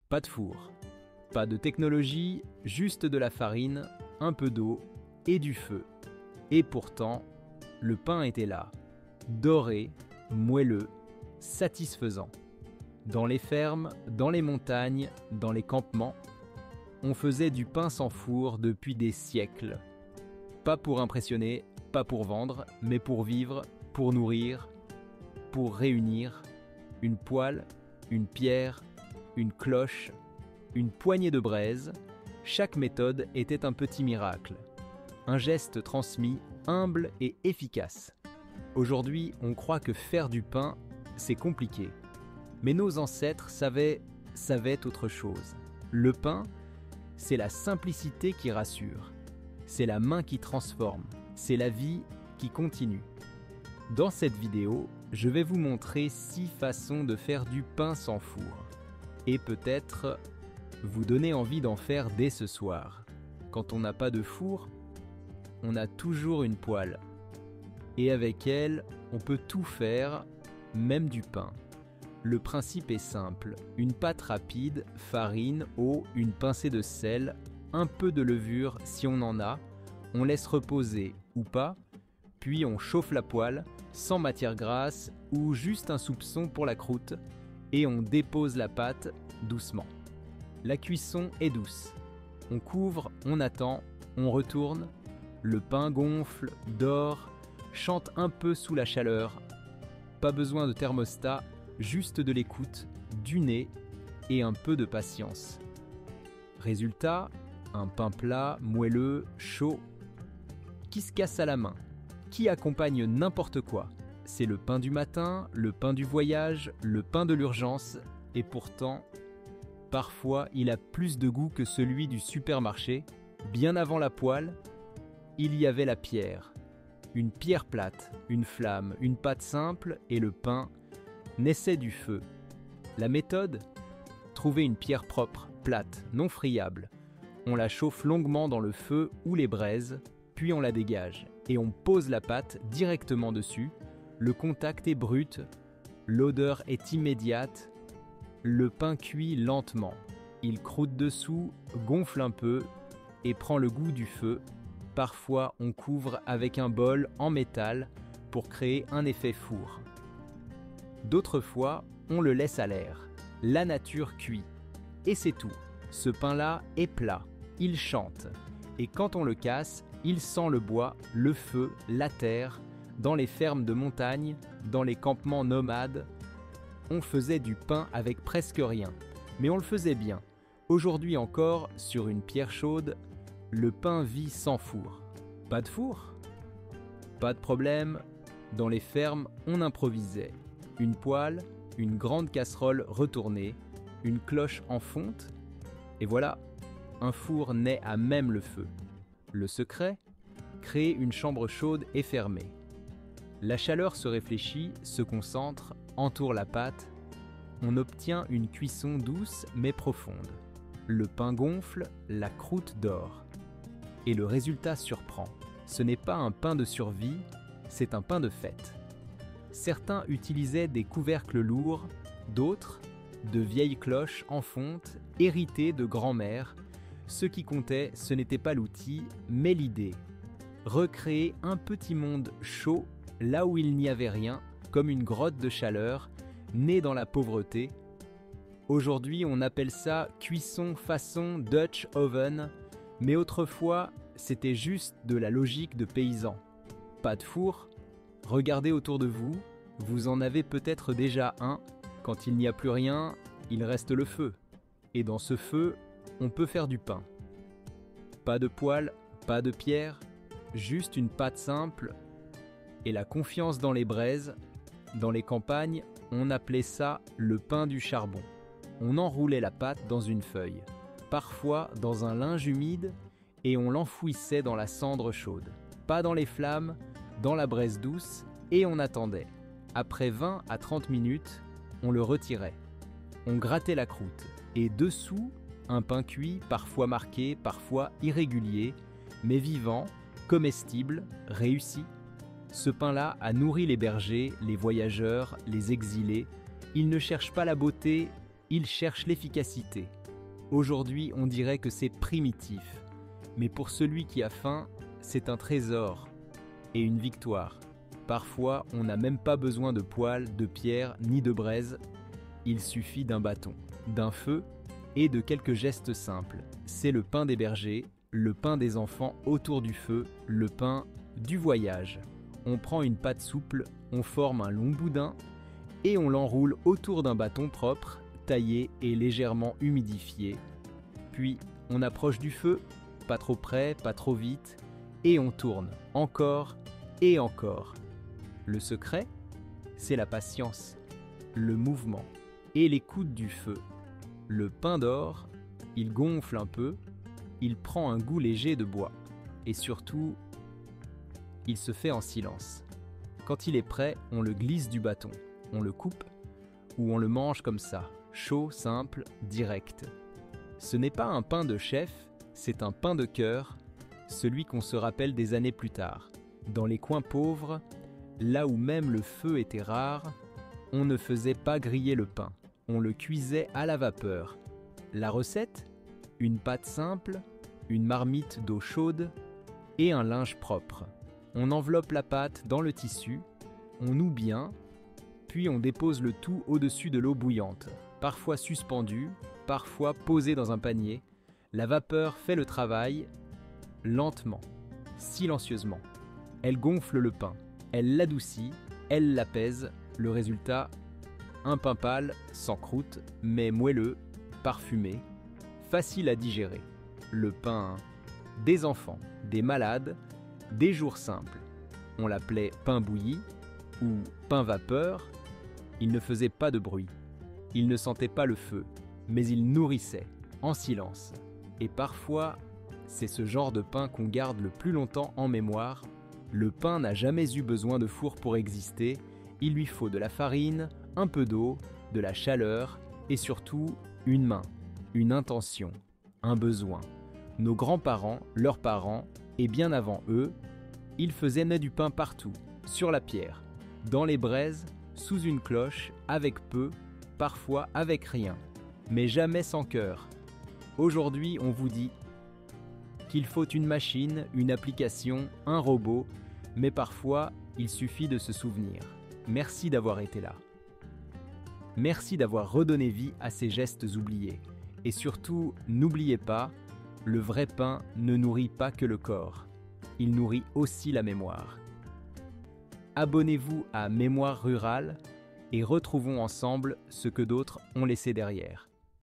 Pas de four, pas de technologie, juste de la farine, un peu d'eau et du feu. Et pourtant, le pain était là, doré, moelleux, satisfaisant. Dans les fermes, dans les montagnes, dans les campements, on faisait du pain sans four depuis des siècles. Pas pour impressionner, pas pour vendre, mais pour vivre, pour nourrir, pour réunir une poêle, une pierre, une cloche, une poignée de braise. Chaque méthode était un petit miracle, un geste transmis, humble et efficace. Aujourd'hui, on croit que faire du pain, c'est compliqué. Mais nos ancêtres savaient autre chose. Le pain, c'est la simplicité qui rassure. C'est la main qui transforme. C'est la vie qui continue. Dans cette vidéo, je vais vous montrer 6 façons de faire du pain sans four. Et peut-être vous donner envie d'en faire dès ce soir. Quand on n'a pas de four, on a toujours une poêle. Et avec elle, on peut tout faire, même du pain. Le principe est simple, une pâte rapide, farine, eau, une pincée de sel, un peu de levure si on en a, on laisse reposer ou pas, puis on chauffe la poêle, sans matière grasse ou juste un soupçon pour la croûte, et on dépose la pâte doucement. La cuisson est douce. On couvre, on attend, on retourne, le pain gonfle, dort, chante un peu sous la chaleur. Pas besoin de thermostat, juste de l'écoute, du nez et un peu de patience. Résultat, un pain plat, moelleux, chaud, qui se casse à la main, qui accompagne n'importe quoi. C'est le pain du matin, le pain du voyage, le pain de l'urgence, et pourtant, parfois il a plus de goût que celui du supermarché. Bien avant la poêle, il y avait la pierre. Une pierre plate, une flamme, une pâte simple et le pain naissait du feu. La méthode ? Trouver une pierre propre, plate, non friable. On la chauffe longuement dans le feu ou les braises, puis on la dégage et on pose la pâte directement dessus. Le contact est brut, l'odeur est immédiate, le pain cuit lentement. Il croûte dessous, gonfle un peu et prend le goût du feu. Parfois, on couvre avec un bol en métal pour créer un effet four. D'autres fois, on le laisse à l'air. La nature cuit. Et c'est tout. Ce pain-là est plat. Il chante. Et quand on le casse, il sent le bois, le feu, la terre. Dans les fermes de montagne, dans les campements nomades, on faisait du pain avec presque rien. Mais on le faisait bien. Aujourd'hui encore, sur une pierre chaude, le pain vit sans four. Pas de four ? Pas de problème. Dans les fermes, on improvisait. Une poêle, une grande casserole retournée, une cloche en fonte, et voilà, un four naît à même le feu. Le secret ? Créer une chambre chaude et fermée. La chaleur se réfléchit, se concentre, entoure la pâte. On obtient une cuisson douce mais profonde. Le pain gonfle, la croûte dort. Et le résultat surprend. Ce n'est pas un pain de survie, c'est un pain de fête. Certains utilisaient des couvercles lourds, d'autres, de vieilles cloches en fonte, héritées de grand-mère. Ce qui comptait, ce n'était pas l'outil, mais l'idée. Recréer un petit monde chaud, là où il n'y avait rien, comme une grotte de chaleur, née dans la pauvreté. Aujourd'hui, on appelle ça cuisson façon Dutch oven, mais autrefois, c'était juste de la logique de paysan. Pas de four ? Regardez autour de vous, vous en avez peut-être déjà un. Quand il n'y a plus rien, il reste le feu. Et dans ce feu, on peut faire du pain. Pas de poêle, pas de pierre, juste une pâte simple et la confiance dans les braises. Dans les campagnes, on appelait ça le pain du charbon. On enroulait la pâte dans une feuille, parfois dans un linge humide, et on l'enfouissait dans la cendre chaude. Pas dans les flammes, dans la braise douce, et on attendait. Après 20 à 30 minutes, on le retirait. On grattait la croûte, et dessous, un pain cuit, parfois marqué, parfois irrégulier, mais vivant, comestible, réussi. Ce pain-là a nourri les bergers, les voyageurs, les exilés. Ils ne cherchent pas la beauté, Il cherche l'efficacité. Aujourd'hui, on dirait que c'est primitif. Mais pour celui qui a faim, c'est un trésor et une victoire. Parfois, on n'a même pas besoin de poêle, de pierre ni de braise. Il suffit d'un bâton, d'un feu et de quelques gestes simples. C'est le pain des bergers, le pain des enfants autour du feu, le pain du voyage. On prend une pâte souple, on forme un long boudin et on l'enroule autour d'un bâton propre, taillé et légèrement humidifié. Puis, on approche du feu, pas trop près, pas trop vite, et on tourne encore et encore. Le secret, c'est la patience, le mouvement et l'écoute du feu. Le pain d'or, il gonfle un peu, il prend un goût léger de bois et surtout, il se fait en silence. Quand il est prêt, on le glisse du bâton, on le coupe ou on le mange comme ça, chaud, simple, direct. Ce n'est pas un pain de chef, c'est un pain de cœur, celui qu'on se rappelle des années plus tard. Dans les coins pauvres, là où même le feu était rare, on ne faisait pas griller le pain, on le cuisait à la vapeur. La recette ? Une pâte simple, une marmite d'eau chaude et un linge propre. On enveloppe la pâte dans le tissu, on noue bien, puis on dépose le tout au-dessus de l'eau bouillante, parfois suspendue, parfois posée dans un panier. La vapeur fait le travail, lentement, silencieusement. Elle gonfle le pain, elle l'adoucit, elle l'apaise. Le résultat, un pain pâle, sans croûte, mais moelleux, parfumé, facile à digérer. Le pain des enfants, des malades, des jours simples. On l'appelait pain bouilli ou pain vapeur. Il ne faisait pas de bruit, il ne sentait pas le feu, mais il nourrissait, en silence. Et parfois, c'est ce genre de pain qu'on garde le plus longtemps en mémoire. Le pain n'a jamais eu besoin de four pour exister, il lui faut de la farine, un peu d'eau, de la chaleur et surtout une main, une intention, un besoin. Nos grands-parents, leurs parents, et bien avant eux, ils faisaient naître du pain partout, sur la pierre, dans les braises, sous une cloche, avec peu, parfois avec rien, mais jamais sans cœur. Aujourd'hui, on vous dit qu'il faut une machine, une application, un robot, mais parfois, il suffit de se souvenir. Merci d'avoir été là. Merci d'avoir redonné vie à ces gestes oubliés. Et surtout, n'oubliez pas, le vrai pain ne nourrit pas que le corps, il nourrit aussi la mémoire. Abonnez-vous à Mémoire rurale et retrouvons ensemble ce que d'autres ont laissé derrière.